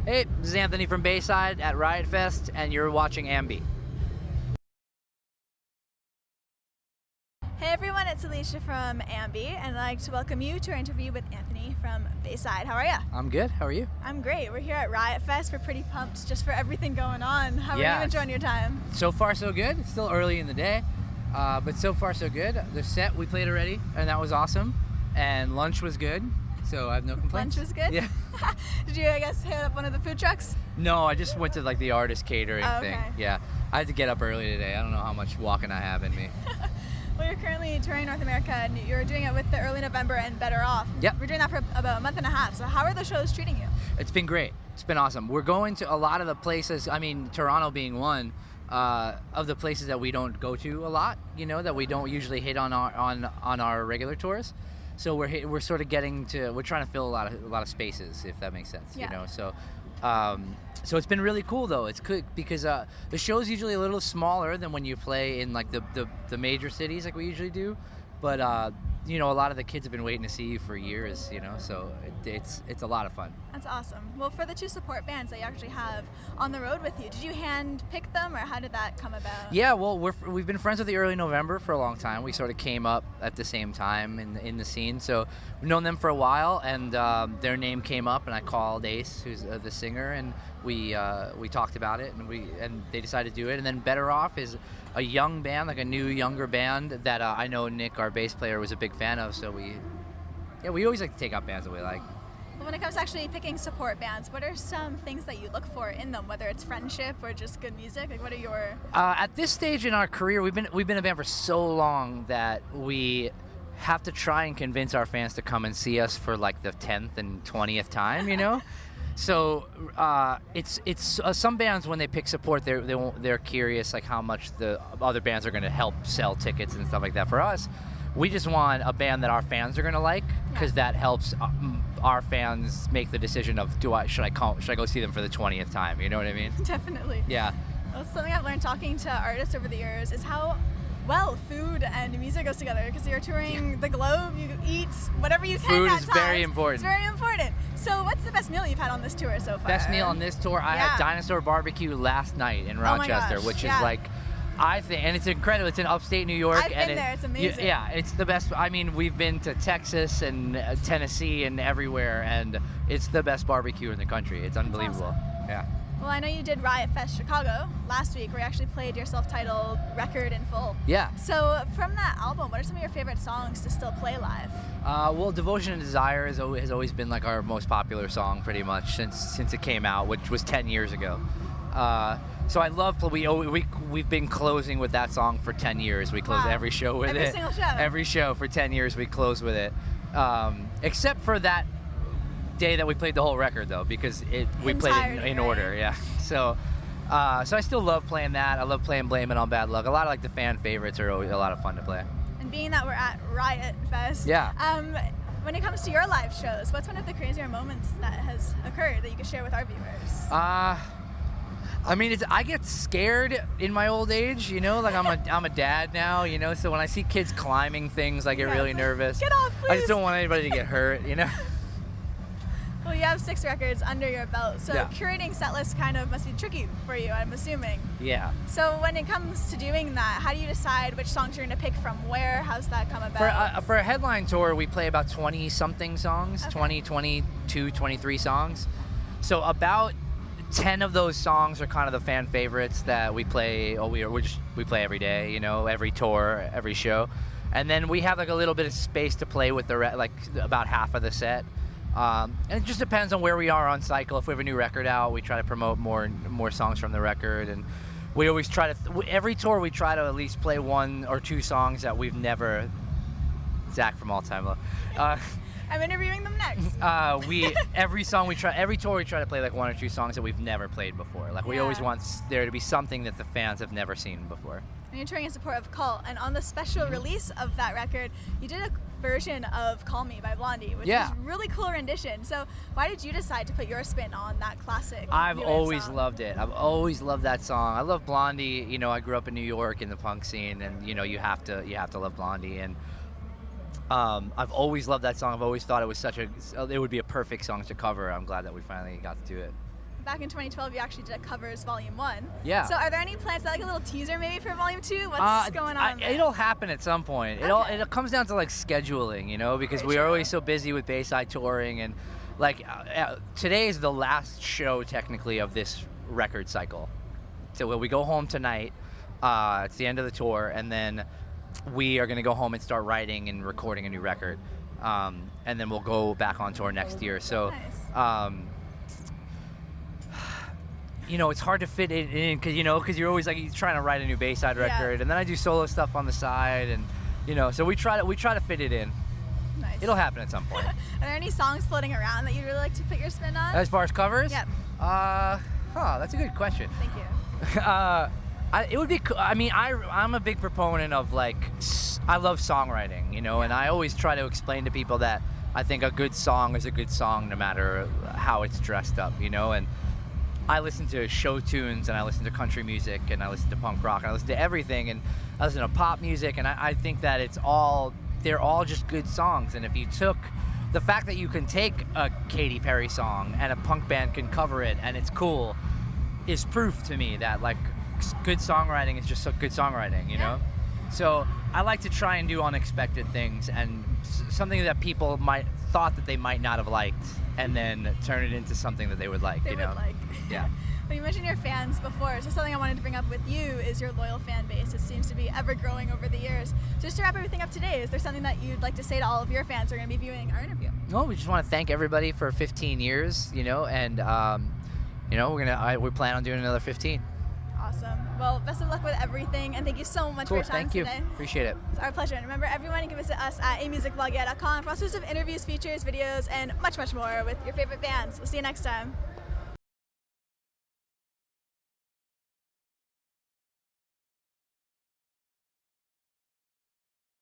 Hey, this is Anthony from Bayside at Riot Fest, and you're watching AMBY. Hey everyone, it's Alicia from AMBY, and I'd like to welcome you to our interview with Anthony from Bayside. How are you? I'm good. How are you? I'm great. We're here at Riot Fest. We're pretty pumped just for everything going on. How are you enjoying your time? So far, so good. It's still early in the day, but so far, so good. The set we played already, and that was awesome. And lunch was good, so I have no complaints. Lunch was good? Yeah. Did you, I guess, hit up one of the food trucks? No, I just went to like the artist catering thing. Yeah. I had to get up early today. I don't know how much walking I have in me. Well, you're currently touring North America, and you're doing it with the Early November and Better Off. Yep. We're doing that for about a month and a half. So how are the shows treating you? It's been great. It's been awesome. We're going to a lot of the places, I mean, Toronto being one, of the places that we don't go to a lot, you know, that we don't usually hit on our regular tours. So we're sort of we're trying to fill a lot of spaces, if that makes sense, you know. So it's been really cool though. It's good because the show's usually a little smaller than when you play in like the major cities like we usually do, but you know, a lot of the kids have been waiting to see you for years, you know. So it's a lot of fun. That's awesome. Well, for the two support bands that you actually have on the road with you, did you hand pick them, or how did that come about? Yeah, well, we've been friends with the Early November for a long time. We sort of came up at the same time in the scene, so we've known them for a while, and their name came up, and I called Ace, who's the singer, and we talked about it, and they decided to do it. And then Better Off is a young band, like a new younger band that I know Nick, our bass player, was a big fan of. So we always like to take out bands that we like. Well, when it comes to actually picking support bands, what are some things that you look for in them, whether it's friendship or just good music? Like, what are your... At this stage in our career, we've been a band for so long that we have to try and convince our fans to come and see us for like the 10th and 20th time, you know. So it's some bands, when they pick support, they're curious like how much the other bands are going to help sell tickets and stuff like that. For us, we just want a band that our fans are going to like, because that helps our fans make the decision of should I go see them for the 20th time? You know what I mean? Definitely. Yeah. Well, something I've learned talking to artists over the years is how well food and music goes together, because you're touring the globe, you eat whatever you can. Food is very important. It's very important. So what's the best meal you've had on this tour so far? Best meal on this tour? I had Dinosaur Barbecue last night in Rochester, which is like, I think, and it's incredible. It's in upstate New York. I've been there. It's amazing. Yeah, it's the best. I mean, we've been to Texas and Tennessee and everywhere, and it's the best barbecue in the country. It's unbelievable. Awesome. Yeah. Well, I know you did Riot Fest Chicago last week, where you actually played your self-titled record in full. Yeah. So from that album, what are some of your favorite songs to still play live? Well, Devotion and Desire has always been like our most popular song pretty much since it came out, which was 10 years ago. So I love, we've been closing with that song for 10 years. We close every show with it. Every single show. Every show for 10 years we close with it. Except for that day that we played the whole record though, because we played it in order. Yeah. So I still love playing that. I love playing Blame It on Bad Luck. A lot of like the fan favorites are always a lot of fun to play. And being that we're at Riot Fest, when it comes to your live shows, what's one of the crazier moments that has occurred that you could share with our viewers? I mean, I get scared in my old age, you know, like I'm a dad now, you know, so when I see kids climbing things, I get really nervous. Get off, please. I just don't want anybody to get hurt, you know. Well, you have 6 records under your belt, so curating setlists kind of must be tricky for you, I'm assuming. Yeah. So when it comes to doing that, how do you decide which songs you're going to pick from where? How's that come about? For a headline tour, we play about 20-something songs, 20, 22, 23 songs. So about 10 of those songs are kind of the fan favorites that we play. We play every day, you know, every tour, every show, and then we have like a little bit of space to play with like about half of the set. And it just depends on where we are on cycle. If we have a new record out, we try to promote more songs from the record, and we always try to. Every tour, we try to at least play 1 or 2 songs that we've never. Zach from All Time Low. I'm interviewing them next. Every tour we try to play like 1 or 2 songs that we've never played before. Like we always want there to be something that the fans have never seen before. And you're touring in support of Cult, and on the special release of that record, you did a version of Call Me by Blondie, which is a really cool rendition. So why did you decide to put your spin on that classic? I've always loved it. I've always loved that song. I love Blondie. You know, I grew up in New York in the punk scene, and you know, you have to love Blondie. And I've always loved that song. I've always thought it would be a perfect song to cover. I'm glad that we finally got to do it. back in 2012, you actually did a covers Volume 1. Yeah. So are there any plans, like a little teaser maybe for Volume 2? What's going on there? It'll happen at some point. It comes down to like scheduling, because we are always so busy with Bayside touring, and like today is the last show technically of this record cycle. So we go home tonight. It's the end of the tour, and then we are going to go home and start writing and recording a new record. And then we'll go back on tour next year. So, Nice. it's hard to fit it in because you're always like trying to write a new Bayside record, and then I do solo stuff on the side, and so we try to fit it in. Nice. It'll happen at some point. Are there any songs floating around that you'd really like to put your spin on? As far as covers, Yep. That's a good question. Thank you. It would be. I'm a big proponent of I love songwriting, and I always try to explain to people that I think a good song is a good song no matter how it's dressed up, and I listen to show tunes, and I listen to country music, and I listen to punk rock, and I listen to everything, and I listen to pop music, and I think that they're all just good songs. And if you took the fact that you can take a Katy Perry song and a punk band can cover it and it's cool is proof to me that good songwriting is just good songwriting, you know? So I like to try and do unexpected things and something that people thought that they might not have liked, and then turn it into something that they would like, They would like. Yeah. Well, you mentioned your fans before, so something I wanted to bring up with you is your loyal fan base. It seems to be ever growing over the years. So just to wrap everything up today, is there something that you'd like to say to all of your fans who are going to be viewing our interview? No, we just want to thank everybody for 15 years, and we plan on doing another 15. Awesome. Well, best of luck with everything, and thank you so much for your time today. Thank you. Appreciate it. It's our pleasure. And remember, everyone, you can visit us at amusicblog.com for all sorts of interviews, features, videos, and much, much more with your favorite bands. We'll see you next time.